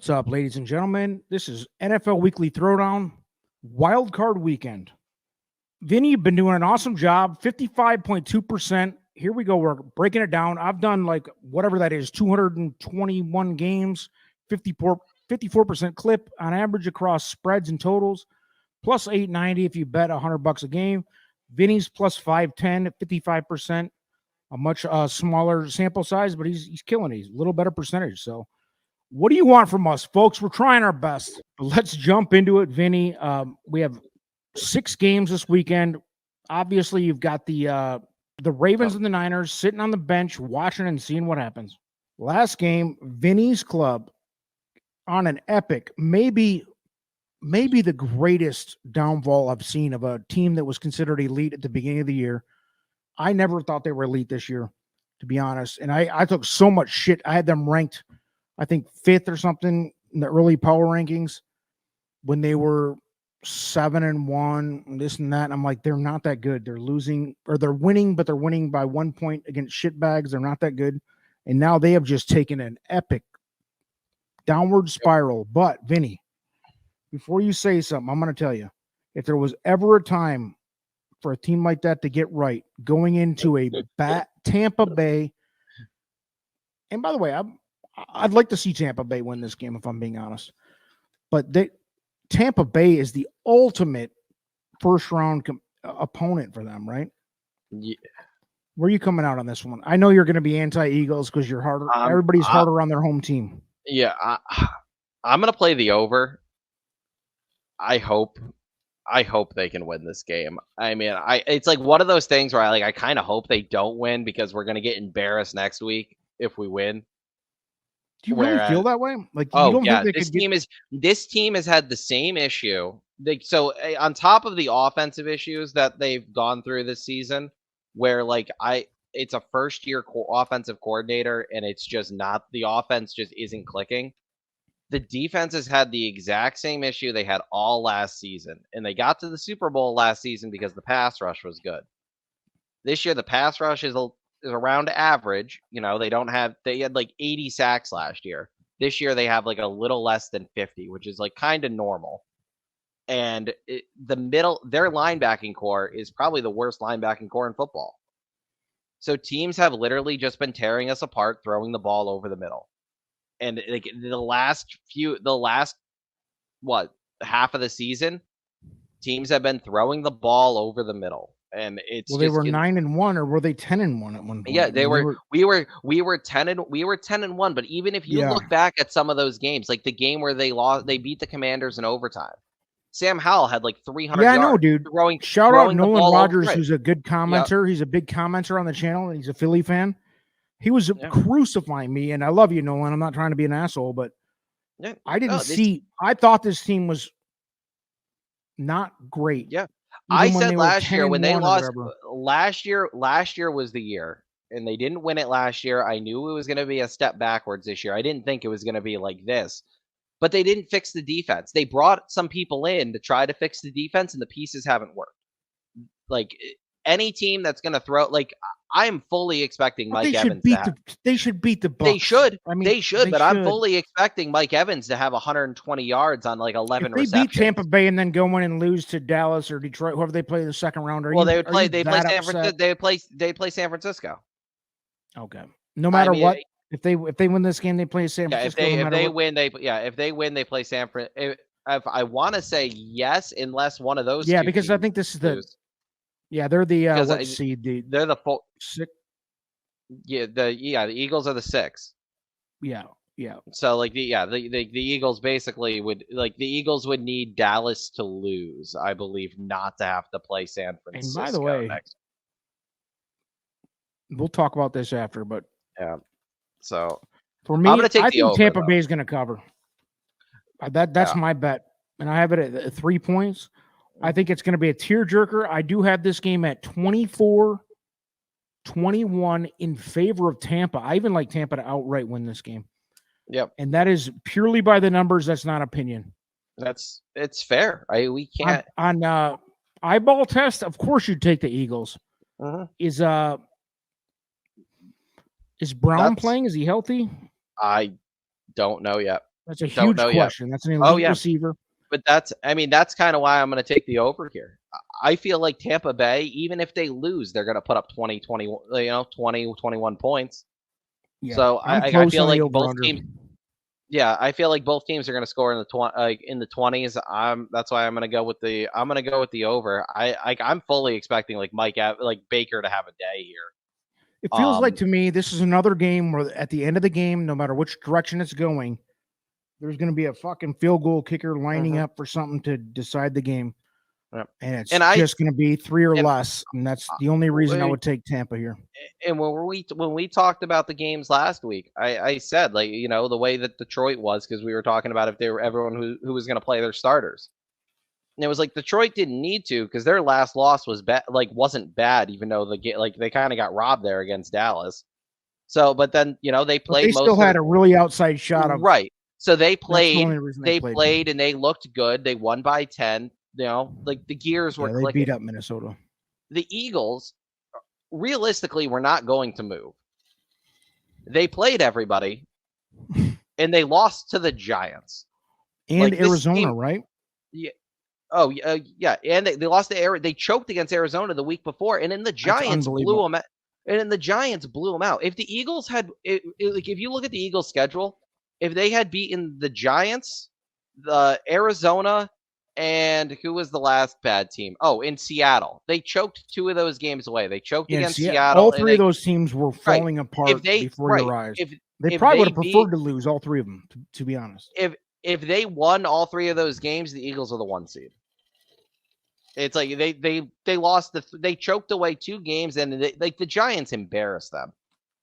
What's up, ladies and gentlemen? This is NFL Weekly Throwdown, Wild Card Weekend. Vinny, you've been doing an awesome job, 55.2%. Here we go. We're breaking it down. I've done like whatever that is, 221 games, 54% clip on average across spreads and totals, plus 890 if you bet $100 a game. Vinny's plus 510 at 55%, a much smaller sample size, but he's killing it. He's a little better percentage. So what do you want from us, folks? We're trying our best. But let's jump into it, Vinny. We have 6 games this weekend. Obviously, you've got the Ravens and the Niners sitting on the bench, watching and seeing what happens. Last game, Vinny's club on an epic, maybe the greatest downfall I've seen of a team that was considered elite at the beginning of the year. I never thought they were elite this year, to be honest. And I took so much shit. I had them ranked, I think, 5th or something in the early power rankings when they were 7-1, and this and that. And I'm like, they're not that good. They're losing, or they're winning, but they're winning by 1 point against shitbags. They're not that good. And now they have just taken an epic downward spiral. But Vinny, before you say something, I'm going to tell you, if there was ever a time for a team like that to get right, going into a Tampa Bay, and by the way, I'd like to see Tampa Bay win this game, if I'm being honest. But Tampa Bay is the ultimate first-round opponent for them, right? Yeah. Where are you coming out on this one? I know you're going to be anti-Eagles because you're harder. Everybody's harder on their home team. Yeah, I'm going to play the over. I hope they can win this game. I mean, it's like one of those things where I kind of hope they don't win because we're going to get embarrassed next week if we win. Do you really feel that way? Like, you don't think this team has had the same issue. So on top of the offensive issues that they've gone through this season, where it's a first-year offensive coordinator and it's just not, the offense just isn't clicking. The defense has had the exact same issue they had all last season, and they got to the Super Bowl last season because the pass rush was good. This year, the pass rush is around average. You know, they had like 80 sacks last year. This year, they have like a little less than 50, which is like kind of normal. And their linebacking core is probably the worst linebacking core in football. So teams have literally just been tearing us apart, throwing the ball over the middle. And like the last half of the season, teams have been throwing the ball over the middle, and it's they were 9-1, or were they 10-1 at one point? Yeah, we were 10-1. But even if you look back at some of those games, like the game where they beat the Commanders in overtime, Sam Howell had like 300 yards. Yeah, I know, dude. Shout out Nolan Rogers, who's a good commenter. Yep. He's a big commenter on the channel, and he's a Philly fan. He was crucifying me, and I love you, Nolan. I'm not trying to be an asshole, but I didn't see. I thought this team was not great. Yeah, I said last year when they lost. Last year was the year, and they didn't win it last year. I knew it was going to be a step backwards this year. I didn't think it was going to be like this, but they didn't fix the defense. They brought some people in to try to fix the defense, and the pieces haven't worked. Like any team that's going to throw, I am fully expecting Mike Evans they should beat the Bucs. They should. I mean, they should. I'm fully expecting Mike Evans to have 120 yards on like 11 receptions. They beat Tampa Bay and then go in and lose to Dallas or Detroit, whoever they play in the second round. They play San Francisco. Okay. No matter what, if they win this game, they play San Francisco. If they win, they play San Francisco. If I want to say yes, unless one of those. Yeah, because I think this is the. Yeah, they're the what seed? They're the 6. Yeah, the Eagles are the 6. Yeah. So the Eagles basically would need Dallas to lose, I believe, not to have to play San Francisco. And by the way, we'll talk about this after, but yeah. So for me, I think Tampa Bay is going to cover. That's my bet, and I have it at 3 points. I think it's going to be a tearjerker. I do have this game at 24-21 in favor of Tampa. I even like Tampa to outright win this game. Yep. And that is purely by the numbers. That's not opinion. It's fair. We can't on eyeball test. Of course, you'd take the Eagles. Uh-huh. Is Brown playing? Is he healthy? I don't know yet. That's a Don't huge know yet. question. That's an Oh elite yeah, receiver. but that's kind of why I'm going to take the over here. I feel like Tampa Bay, even if they lose, they're going to put up 20, 21 points. Yeah, So I'm I close feel on the like over both under. teams. Yeah, I feel like both teams are going to score in the 20s. That's why I'm going to go with the over. I'm fully expecting like Baker to have a day here. It feels like to me this is another game where at the end of the game, no matter which direction it's going, there's going to be a fucking field goal kicker lining up for something to decide the game. Yep. And it's And just going to be 3 or and less. And that's the only reason I would take Tampa here. And when we talked about the games last week, I said like the way that Detroit was, because we were talking about if they were everyone who was going to play their starters. And it was like Detroit didn't need to because their last loss was wasn't bad, even though they kind of got robbed there against Dallas. So, but then they played. They still had a really outside shot of right. So they played. The only reason they played and they looked good. They won by 10. Like the gears were clicking. They beat up Minnesota. The Eagles, realistically, were not going to move. They played everybody, and they lost to the Giants and Arizona, right? Yeah. Oh, yeah, and they lost to Arizona. They choked against Arizona the week before, and then the Giants blew them out. And then the Giants blew them out. If the Eagles had, if you look at the Eagles' schedule, if they had beaten the Giants, the Arizona, and who was the last bad team? Oh, in Seattle, they choked 2 of those games away. They choked against Seattle. All 3 of those teams were falling apart before your eyes. They probably would have preferred to lose all 3 of them, to be honest. If they won all 3 of those games, the Eagles are the 1 seed. It's like they lost they choked away 2 games, and the Giants embarrassed them.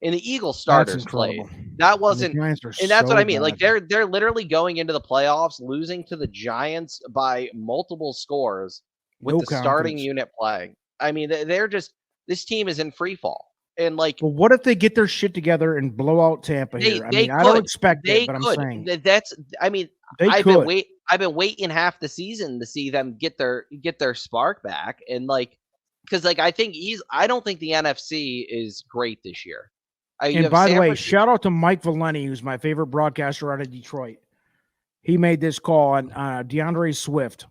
And the Eagles starters played. That wasn't, and that's what I mean. Like they're literally going into the playoffs losing to the Giants by multiple scores with the starting unit playing. I mean, they're just, this team is in free fall. And like, well, what if they get their shit together and blow out Tampa here? I mean, I don't expect it, but I'm saying I've been waiting half the season to see them get their spark back, and like, because like I don't think the NFC is great this year. And by the way, shout out to Mike Valenti, who's my favorite broadcaster out of Detroit. He made this call on DeAndre Swift.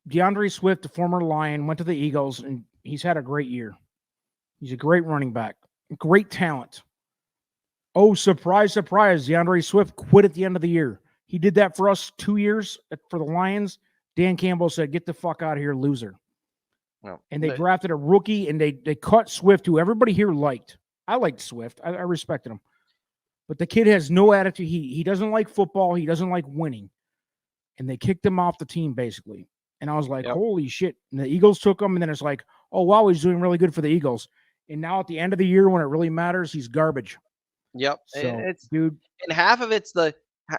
DeAndre Swift, the former Lion, went to the Eagles, and he's had a great year. He's a great running back, great talent. Oh, surprise, surprise. DeAndre Swift quit at the end of the year. He did that for us 2 years for the Lions. Dan Campbell said, get the fuck out of here, loser. No, and they drafted a rookie, and they cut Swift, who everybody here liked. I liked Swift. I respected him. But the kid has no attitude. He doesn't like football. He doesn't like winning. And they kicked him off the team, basically. And I was like, holy shit. And the Eagles took him, and then it's like, oh, wow, he's doing really good for the Eagles. And now at the end of the year, when it really matters, he's garbage. Yep. So, dude. And half of it's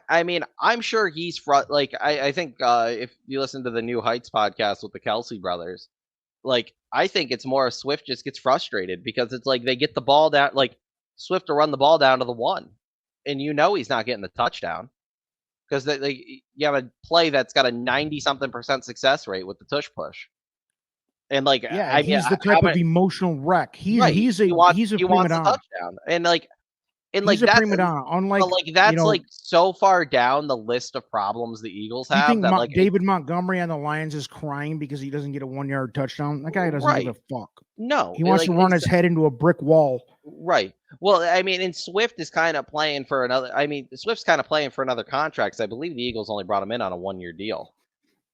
I'm sure he's I think if you listen to the New Heights podcast with the Kelsey brothers, like, I think it's more Swift just gets frustrated because it's like they get the ball down, like Swift to run the ball down to the 1, and he's not getting the touchdown because you have a play that's got a 90-something% success rate with the tush push. And like, he's the type of emotional wreck. He's a prima donna. Touchdown, and like, he's a prima donna. Unlike, that's like so far down the list of problems the Eagles have. You think David Montgomery on the Lions is crying because he doesn't get a 1-yard touchdown? That guy doesn't give a fuck. No, he wants to run his head into a brick wall. Right. Well, I mean, and Swift is kind of playing for another. Swift's kind of playing for another contract. So I believe the Eagles only brought him in on a 1-year deal.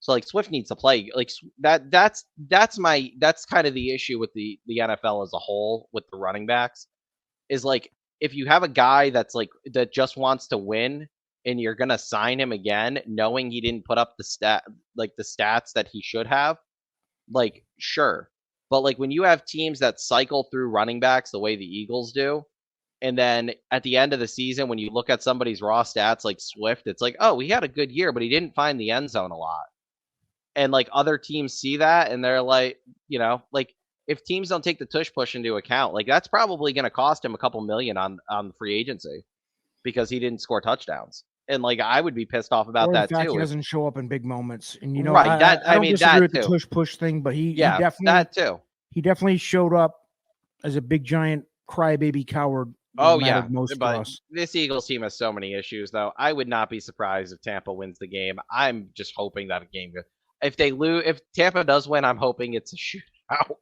So like Swift needs to play like that. That's kind of the issue with the NFL as a whole with the running backs is like, if you have a guy that's like that just wants to win and you're gonna sign him again, knowing he didn't put up the stats that he should have, like, sure. But like when you have teams that cycle through running backs the way the Eagles do, and then at the end of the season, when you look at somebody's raw stats like Swift, it's like, oh, he had a good year, but he didn't find the end zone a lot. And like other teams see that and they're like, like, if teams don't take the tush push into account, like that's probably going to cost him a couple million on free agency because he didn't score touchdowns. And like, I would be pissed off about that too. He doesn't show up in big moments. And right. I don't disagree with the tush push thing, but he definitely, that too. He definitely showed up as a big giant crybaby coward Oh yeah, mattered most to but us. this Eagles team has so many issues, though. I would not be surprised if Tampa wins the game. I'm just hoping that a game. If they lose, if Tampa does win, I'm hoping it's a shootout.